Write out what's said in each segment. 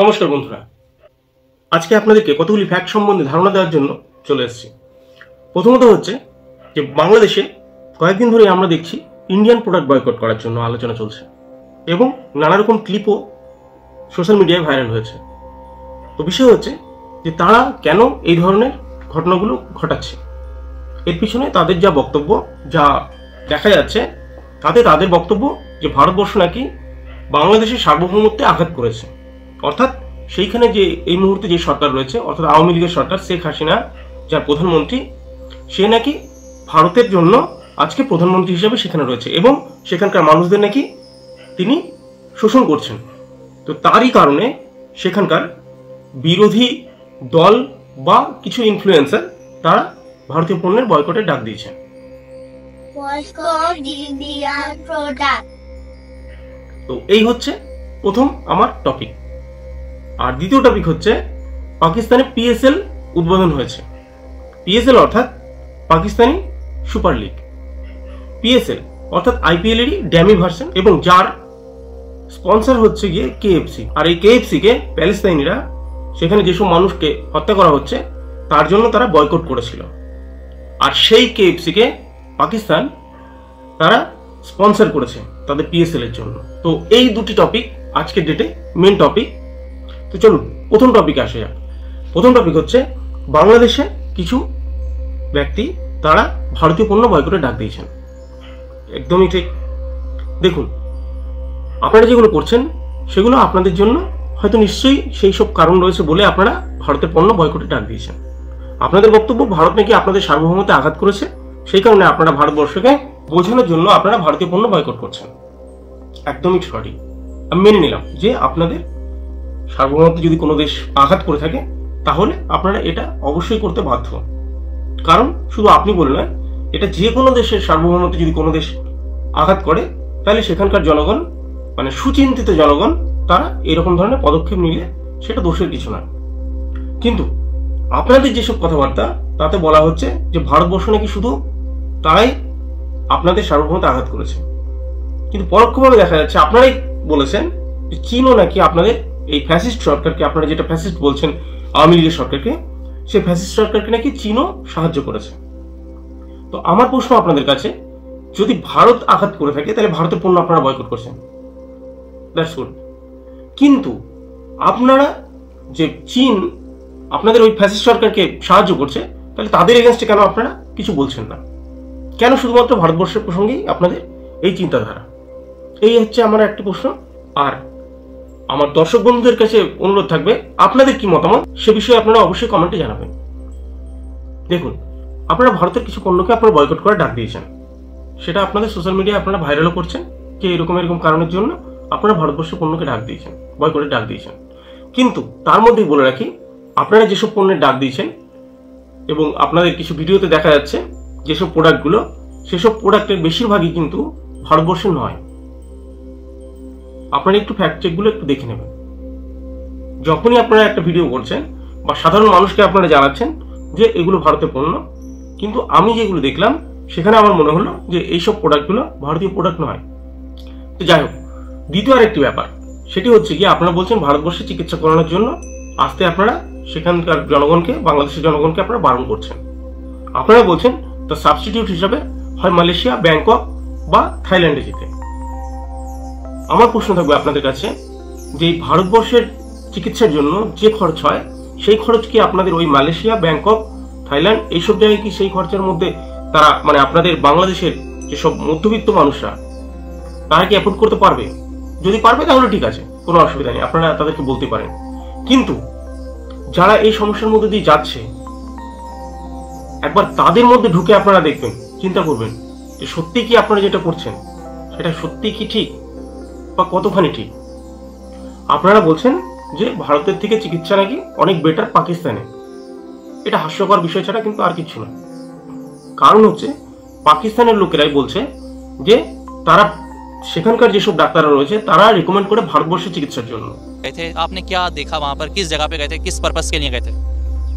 নমস্কার বন্ধুরা, আজকে আপনাদেরকে কতগুলি ফ্যাক্ট সম্বন্ধে ধারণা দেওয়ার জন্য চলে এসেছি। প্রথমত হচ্ছে যে বাংলাদেশে কয়েকদিন ধরে আমরা দেখছি ইন্ডিয়ান প্রোডাক্ট বয়কট করার জন্য আলোচনা চলছে এবং নানা রকম ক্লিপও সোশ্যাল মিডিয়ায় ভাইরাল হয়েছে। তো বিষয় হচ্ছে যে তারা কেন এই ধরনের ঘটনাগুলো ঘটাচ্ছে, এর পিছনে তাদের যা বক্তব্য, যা দেখা যাচ্ছে তাতে তাদের বক্তব্য যে ভারতবর্ষ নাকি বাংলাদেশের সার্বভৌমত্বে আঘাত করেছে। অর্থাৎ সেইখানে যে এই মুহূর্তে যে সরকার রয়েছে, অর্থাৎ আওয়ামী লীগের সরকার, শেখ হাসিনা যার প্রধানমন্ত্রী, সে নাকি ভারতের জন্য আজকে প্রধানমন্ত্রী হিসেবে সেখানে রয়েছে এবং সেখানকার মানুষদের নাকি তিনি শোষণ করছেন। তো তারই কারণে সেখানকার বিরোধী দল বা কিছু ইনফ্লুয়েন্সার তারা ভারতীয় পণ্যের বয়কটের ডাক দিয়েছেন। তো এই হচ্ছে প্রথম আমার টপিক। আর দ্বিতীয় টপিক হচ্ছে পাকিস্তানে পিএসএল উদ্বোধন হয়েছে। পিএসএল অর্থাৎ পাকিস্তানি সুপার লিগ, পিএসএল অর্থাৎ আইপিএল এরই ড্যামি ভার্সন, এবং যার স্পন্সর হচ্ছে গিয়ে কেএফসি। আর এই কেএফসি কে প্যালেস্তাইনিরা সেখানে যেসব মানুষকে হত্যা করা হচ্ছে তার জন্য তারা বয়কট করেছিল। আর সেই কেএফসি কে পাকিস্তান তারা স্পন্সর করেছে তাদের পিএসএল এর জন্য। তো এই দুটি টপিক আজকের ডেটে মেন টপিক। তো চলুন প্রথম টপিকে আসা যাক। প্রথম টপিক হচ্ছে বাংলাদেশে কিছু ব্যক্তি তারা ভারতীয় পণ্য বয়কটের ডাক দিয়েছেন। একদমই ঠিক। দেখুন, আপনারা যেগুলো করছেন সেগুলো আপনাদের জন্য হয়তো নিশ্চয়ই সেই সব কারণ রয়েছে বলে আপনারা ভারতের পণ্য বয়কটের ডাক দিয়েছেন। আপনাদের বক্তব্য ভারত নাকি আপনাদের সার্বভৌমত্বে আঘাত করেছে, সেই কারণে আপনারা ভারতবর্ষকে বোঝানোর জন্য আপনারা ভারতীয় পণ্য বয়কট করছেন। একদমই সঠিক। আমি মেনে নিলাম যে আপনাদের সার্বভৌমত্বে যদি কোনো দেশ আঘাত করে থাকে তাহলে আপনারা এটা অবশ্যই করতে বাধ্য। কারণ শুধু আপনি বলে নয়, এটা যে কোনো দেশের সার্বভৌমত্বে যদি কোনো দেশ আঘাত করে তাহলে সেখানকার জনগণ, মানে সুচিন্তিত জনগণ, তারা এরকম ধরনের পদক্ষেপ নিলে সেটা দোষের কিছু নয়। কিন্তু আপনাদের যেসব কথাবার্তা তাতে বলা হচ্ছে যে ভারতবর্ষ নাকি শুধু তারাই আপনাদের সার্বভৌমত্বে আঘাত করেছে, কিন্তু পরোক্ষভাবে দেখা যাচ্ছে আপনারাই বলেছেন যে চীনও নাকি আপনাদের এই ফ্যাসিস্ট সরকারকে, আপনারা যেটা ফ্যাসিস্ট বলছেন আওয়ামী লীগের সরকারকে, সেই ফ্যাসিস্ট সরকারকে নাকি চীনও সাহায্য করেছে। তো আমার প্রশ্ন আপনাদের কাছে, যদি ভারত আঘাত করে থাকে তাহলে ভারতের পণ্য আপনারা বয়কট করছেন, দ্যাটস গুড। কিন্তু আপনারা যে চীন আপনাদের ওই ফ্যাসিস্ট সরকারকে সাহায্য করছে, তাহলে তাদের এগেনস্টে কেন আপনারা কিছু বলছেন না? কেন শুধুমাত্র ভারতবর্ষের প্রসঙ্গেই আপনাদের এই চিন্তাধারা? এই হচ্ছে আমার একটি প্রশ্ন। আর আমার দর্শক বন্ধুদের কাছে অনুরোধ থাকবে, আপনাদের কি মতামত সে বিষয়ে আপনারা অবশ্যই কমেন্টে জানাবেন। দেখুন, আপনারা ভারতের কিছু পণ্যকে আপনারা বয়কট করে ডাক দিয়েছেন, সেটা আপনাদের সোশ্যাল মিডিয়ায় আপনারা ভাইরালও করছেন যে এরকম কারণের জন্য আপনারা ভারতবর্ষের পণ্যকে ডাক দিয়েছেন, বয়কটের ডাক দিয়েছেন। কিন্তু তার মধ্যেই বলে রাখি, আপনারা যেসব পণ্যের ডাক দিয়েছেন এবং আপনাদের কিছু ভিডিওতে দেখা যাচ্ছে যেসব প্রোডাক্টগুলো, সেসব প্রোডাক্টের বেশিরভাগই কিন্তু ভারতবর্ষের নয়। আপনারা একটু ফ্যাক্ট চেকগুলো একটু দেখে নেবেন। যখনই আপনারা একটা ভিডিও করছেন বা সাধারণ মানুষকে আপনারা জানাচ্ছেন যে এগুলো ভারতের পণ্য, কিন্তু আমি যেগুলো দেখলাম সেখানে আমার মনে হলো যে এইসব প্রোডাক্টগুলো ভারতীয় প্রোডাক্ট নয়। তো যাই হোক, দ্বিতীয় আরেকটি ব্যাপার, সেটি হচ্ছে কি আপনারা বলছেন ভারতবর্ষে চিকিৎসা করানোর জন্য আসতে আপনারা সেখানকার জনগণকে, বাংলাদেশের জনগণকে আপনারা বারণ করছেন। আপনারা বলছেন তার সাবস্টিটিউট হিসাবে হয় মালয়েশিয়া, ব্যাংকক বা থাইল্যান্ডে যেতে। আমার প্রশ্ন থাকবে আপনাদের কাছে যে ভারতবর্ষের চিকিৎসার জন্য যে খরচ হয় সেই খরচ কি আপনাদের ওই মালয়েশিয়া, ব্যাংকক, থাইল্যান্ড এইসব জায়গায় কি সেই খরচের মধ্যে তারা, মানে আপনাদের বাংলাদেশের যেসব মধ্যবিত্ত মানুষরা, তারা কি অ্যাফোর্ড করতে পারবে? যদি পারবে তাহলে ঠিক আছে, কোনো অসুবিধা নেই, আপনারা তাদেরকে বলতে পারেন। কিন্তু যারা এই সমস্যার মধ্যে দিয়ে যাচ্ছে, একবার তাদের মধ্যে ঢুকে আপনারা দেখবেন, চিন্তা করবেন যে সত্যি কি আপনারা যেটা করছেন সেটা সত্যি কি ঠিক বা কতখানি ঠিক। আপনারা বলছেন যে ভারতের থেকে চিকিৎসা নাকি অনেক বেটার পাকিস্তানে। এটা হাস্যকর বিষয় ছাড়া কিন্তু আর কিছু না। কারণ হচ্ছে পাকিস্তানের লোকেরাই বলছে যে তারা সেখানকার যেসব ডাক্তাররা রয়েছে তারা রিকমেন্ড করে ভারতবর্ষে চিকিৎসার জন্য। आपने क्या देखा वहां पर, किस जगह पे गए थे, किस पर्पस के लिए गए थे?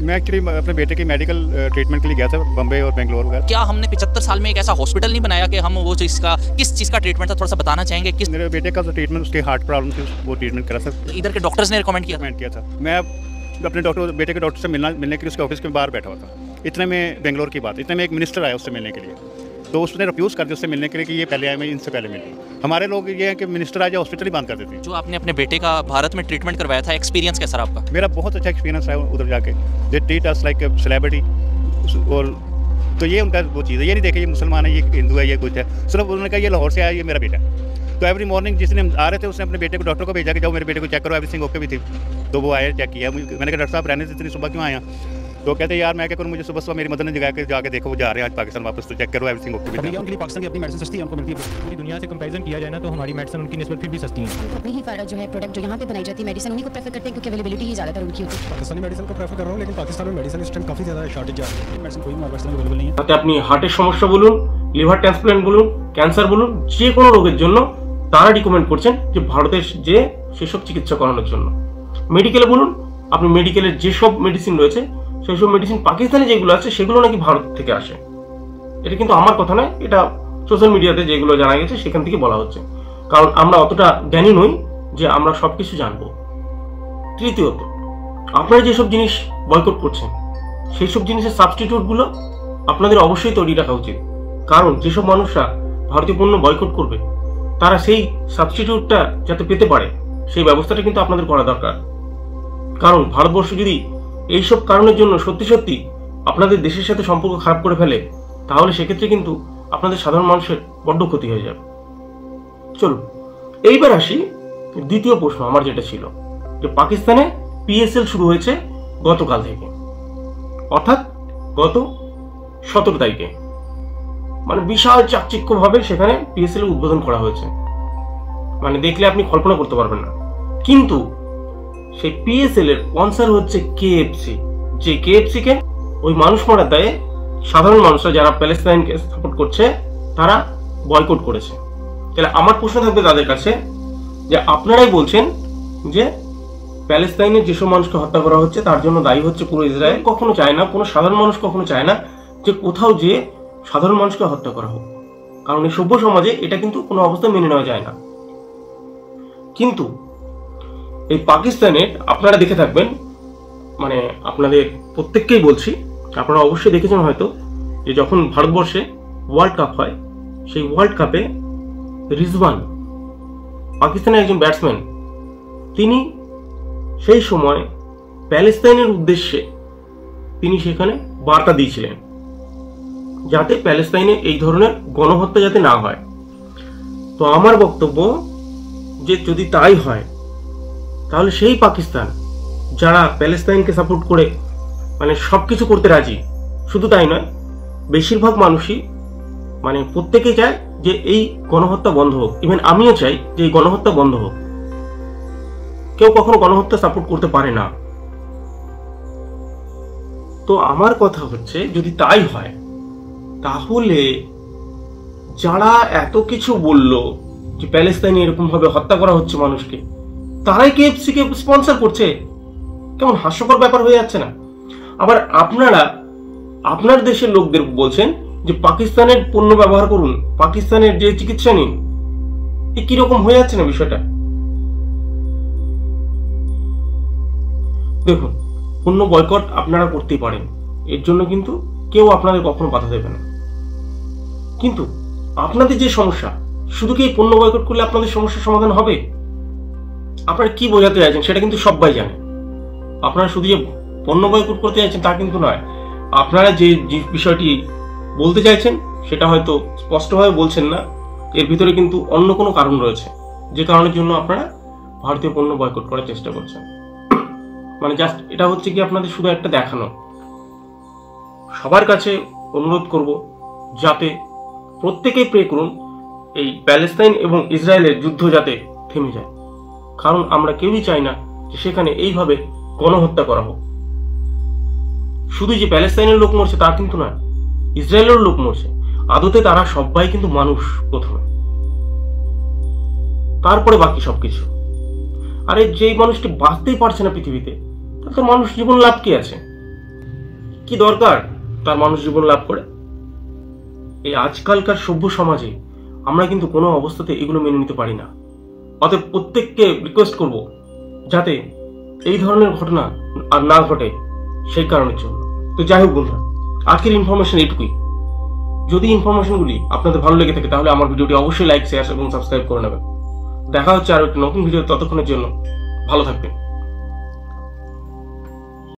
मैं एक्चुअली अपने बेटे की मेडिकल ट्रीटमेंट के लिए गया था बम्बे और बेंगलोर वगैरह। क्या हमने 75 साल में एक ऐसा हॉस्पिटल नहीं बनाया कि हम वो किस चीज़ का ट्रीटमेंट था, थोड़ा सा बताना चाहेंगे? किस मेरे बेटे का ट्रीटमेंट, उसके हार्ट प्रॉब्लम थी, वो ट्रीटमेंट करा सर। इधर के डॉक्टर्स ने रिकमेंड किया था। मैं अपने बेटे के डॉक्टर से मिलने के लिए उसके ऑफिस के बाहर बैठा हुआ था। इतने में बेंगलोर की बात, इतने में एक मिनिस्टर आया उससे मिलने के लिए, तो उसने रिफ्यूज़ कर दिया उससे मिलने के लिए कि ये पहले आए, मैं इनसे पहले मिलूँ। हमारे लोग ये हैं कि मिनिस्टर आ जाए हॉस्पिटल ही बंद कर देते हैं। जो आपने अपने बेटे का भारत में ट्रीटमेंट करवाया था, एक्सपीरियंस कैसा रहा आपका? मेरा बहुत अच्छा एक्सपीरियंस है उधर जाके। They treat us like a celebrity. और तो ये उनका वो चीज़ है, ये नहीं देखे ये मुसलमान है, ये हिंदू है, ये कुछ है। सिर्फ उन्होंने कहा ये लाहौर से आया, ये मेरा बेटा है। तो एवरी मॉर्निंग जिस दिन हम आ रहे थे उसने अपने बेटे को डॉक्टर को भेजा कि जाओ मेरे बेटे को चेक करो, एवरीथिंग ओके भी थी। तो वो आया, चेक किया। मैंने कहा डॉक्टर साहब रहने से इतनी सुबह क्यों आया? तो कहते यार मैं क्या करूँ, मुझे सुबह मेरी मदर ने जगह के जाके देखो वो जा रहे हैं आज पाकिस्तान वापस, तो चेक करो एवरीथिंग ओके। उनके लिए पाकिस्तान की अपनी मेडिसिन सस्ती है, उनको मिलती है। पूरी दुनिया से कंपैरिजन किया जाए ना तो हमारी मेडिसिन उनकी निस्बत फिर भी सस्ती है। अपनी ही जो है प्रोडक्ट जो यहाँ पे बनाई जाती है मेडिसिन उन्हीं को प्रेफर करते हैं क्योंकि अवेलेबिलिटी ही ज़्यादातर उनकी होती है। पाकिस्तानी मेडिसिन को प्रेफर कर रहा हूँ, लेकिन पाकिस्तान में मेडिसिन इस टाइम काफ़ी ज़्यादा शॉर्टेज आ रही है। मेडिसिन कोई हमारे पास अवेलेबल नहीं है। তাতে আপনি হার্টের সমস্যা বলুন, লিভার ট্রান্সপ্ল্যান্ট বলুন, ক্যান্সার বলুন, যে কোনো রোগের জন্য তারা রিকমেন্ড করছেন যে ভারতে যে সেসব চিকিৎসা করানোর জন্য। মেডিকেলে বলুন, আপনি মেডিকেলের যেসব মেডিসিন রয়েছে সেই সব মেডিসিন পাকিস্তানে যেগুলো আছে সেগুলো নাকি ভারত থেকে আসে। এটা কিন্তু আমার কথা নয়, এটা সোশ্যাল মিডিয়াতে যেগুলো জানা গেছে সেখান থেকে বলা হচ্ছে, কারণ আমরা অতটা জ্ঞানী নই যে আমরা সবকিছু জানবো। তৃতীয়ত, আপনারা যেসব জিনিস বয়কট করছেন সেই সব জিনিসের সাবস্টিটিউটগুলো আপনাদের অবশ্যই তৈরি রাখা উচিত, কারণ যেসব মানুষরা ভারতীয় পণ্য বয়কট করবে তারা সেই সাবস্টিটিউটটা যাতে পেতে পারে সেই ব্যবস্থাটা কিন্তু আপনাদের করা দরকার। কারণ ভারতবর্ষ যদি এইসব কারণের জন্য সত্যি সত্যি আপনাদের দেশের সাথে সম্পর্ক খারাপ করে ফেলে তাহলে সেক্ষেত্রে কিন্তু আপনাদের সাধারণ মানুষের বড্ড ক্ষতি হয়ে যাবে। চলুন এইবার আসি দ্বিতীয় প্রশ্ন আমার যেটা ছিল, যে পাকিস্তানে পিএসএল শুরু হয়েছে গতকাল থেকে, অর্থাৎ গত 17 তারিখে, মানে বিশাল চাকচিক্যভাবে সেখানে পিএসএল উদ্বোধন করা হয়েছে, মানে দেখলে আপনি কল্পনা করতে পারবেন না। কিন্তু সেই পিএসএল এর স্পন্সর হচ্ছে কেএফসি, যে কেএফসি কে ওই মানুষ মারার দায়ে সাধারণ মানুষরা যারা প্যালেস্তাইনকে সাপোর্ট করছে তারা বয়কট করেছে। তাহলে আমার প্রশ্ন থাকবে তাদের কাছে যে আপনারাই বলছেন যে প্যালেস্তাইনের যেসব মানুষকে হত্যা করা হচ্ছে তার জন্য দায়ী হচ্ছে পুরো ইসরায়েল। কখনো চায় না, কোনো সাধারণ মানুষ কখনো চায় না যে কোথাও যে সাধারণ মানুষকে হত্যা করা হোক, কারণ এই সভ্য সমাজে এটা কিন্তু কোনো অবস্থায় মেনে নেওয়া যায় না। কিন্তু এই পাকিস্তানের আপনারা দেখে থাকবেন, মানে আপনাদের প্রত্যেককেই বলছি, আপনারা অবশ্যই দেখেছেন হয়তো যে যখন ভারতবর্ষে ওয়ার্ল্ড কাপ হয় সেই ওয়ার্ল্ড কাপে রিজওয়ান পাকিস্তানের একজন ব্যাটসম্যান, তিনি সেই সময় প্যালেস্তাইনের উদ্দেশ্যে তিনি সেখানে বার্তা দিয়েছিলেন যাতে প্যালেস্তাইনে এই ধরনের গণহত্যা যাতে না হয়। তো আমার বক্তব্য যে যদি তাই হয় তাহলে সেই পাকিস্তান যারা প্যালেস্তাইনকে সাপোর্ট করে মানে সবকিছু করতে রাজি, শুধু তাই নয় বেশিরভাগ মানুষই মানে প্রত্যেকেই চায় যে এই গণহত্যা বন্ধ হোক, ইভেন আমিও চাই যে এই গণহত্যা বন্ধ হোক। কেউ কখনো গণহত্যা সাপোর্ট করতে পারে না। তো আমার কথা হচ্ছে যদি তাই হয় তাহলে যারা এত কিছু বলল যে প্যালেস্তাইনে এরকম ভাবে হত্যা করা হচ্ছে মানুষকে, তারাই কেএফসি কে স্পন্সর করছে, কেমন হাস্যকর ব্যাপার হয়ে যাচ্ছে না? আবার আপনারা আপনার দেশের লোকদের বলছেন যে পাকিস্তানের পণ্য ব্যবহার করুন, পাকিস্তানের যে চিকিৎসা নিন। এ কিরকম হয়ে যাচ্ছে না বিষয়টা? দেখুন, পণ্য বয়কট আপনারা করতেই পারেন, এর জন্য কিন্তু কেউ আপনাদের কখনো বাধা দেবে না। কিন্তু আপনাদের যে সমস্যা, শুধু কি এই পণ্য বয়কট করলে আপনাদের সমস্যার সমাধান হবে? আপনারা কি বোঝাতে চাইছেন সেটা কিন্তু সবাই জানে। আপনারা শুধু যে পণ্য বয়কট করতে চাইছেন তা কিন্তু নয়, আপনারা যে বিষয়টি বলতে চাইছেন সেটা হয়তো স্পষ্টভাবে বলছেন না, এর ভিতরে কিন্তু অন্য কোনো কারণ রয়েছে যে কারণের জন্য আপনারা ভারতীয় পণ্য বয়কট করার চেষ্টা করছেন। মানে জাস্ট এটা হচ্ছে কি আপনাদের শুধু একটা দেখানো। সবার কাছে অনুরোধ করব যাতে প্রত্যেকেই প্রে করুন এই প্যালেস্তাইন এবং ইসরায়েলের যুদ্ধ যাতে থেমে যায়, কারণ আমরা কেউই চাই না যে সেখানে এইভাবে গণহত্যা করা হোক। শুধু যে প্যালেস্তাইনের লোক মরছে তা কিন্তু নয়, ইসরায়েলের লোক মরছে। আদতে তারা সবাই কিন্তু মানুষ প্রথমে, তারপরে বাকি সবকিছু। আরে যেই মানুষটি বাঁচতেই পারছে না পৃথিবীতে, তাহলে তো মানুষ জীবন লাভ কি আছে? কি দরকার তার মানুষ জীবন লাভ করে? এই আজকালকার সভ্য সমাজে আমরা কিন্তু কোনো অবস্থাতে এগুলো মেনে নিতে পারি না। অতএব প্রত্যেককে রিকোয়েস্ট করব যাতে এই ধরনের ঘটনা আর না ঘটে, সেই কারণের জন্য। তো যাই হোক বন্ধুরা, আজকের ইনফরমেশন এইটুকুই। যদি ইনফরমেশনগুলি আপনাদের ভালো লেগে থাকে তাহলে আমার ভিডিওটি অবশ্যই লাইক, শেয়ার এবং সাবস্ক্রাইব করে নেবেন। দেখা হচ্ছে আরো একটি নতুন ভিডিও। ততক্ষণের জন্য ভালো থাকবেন।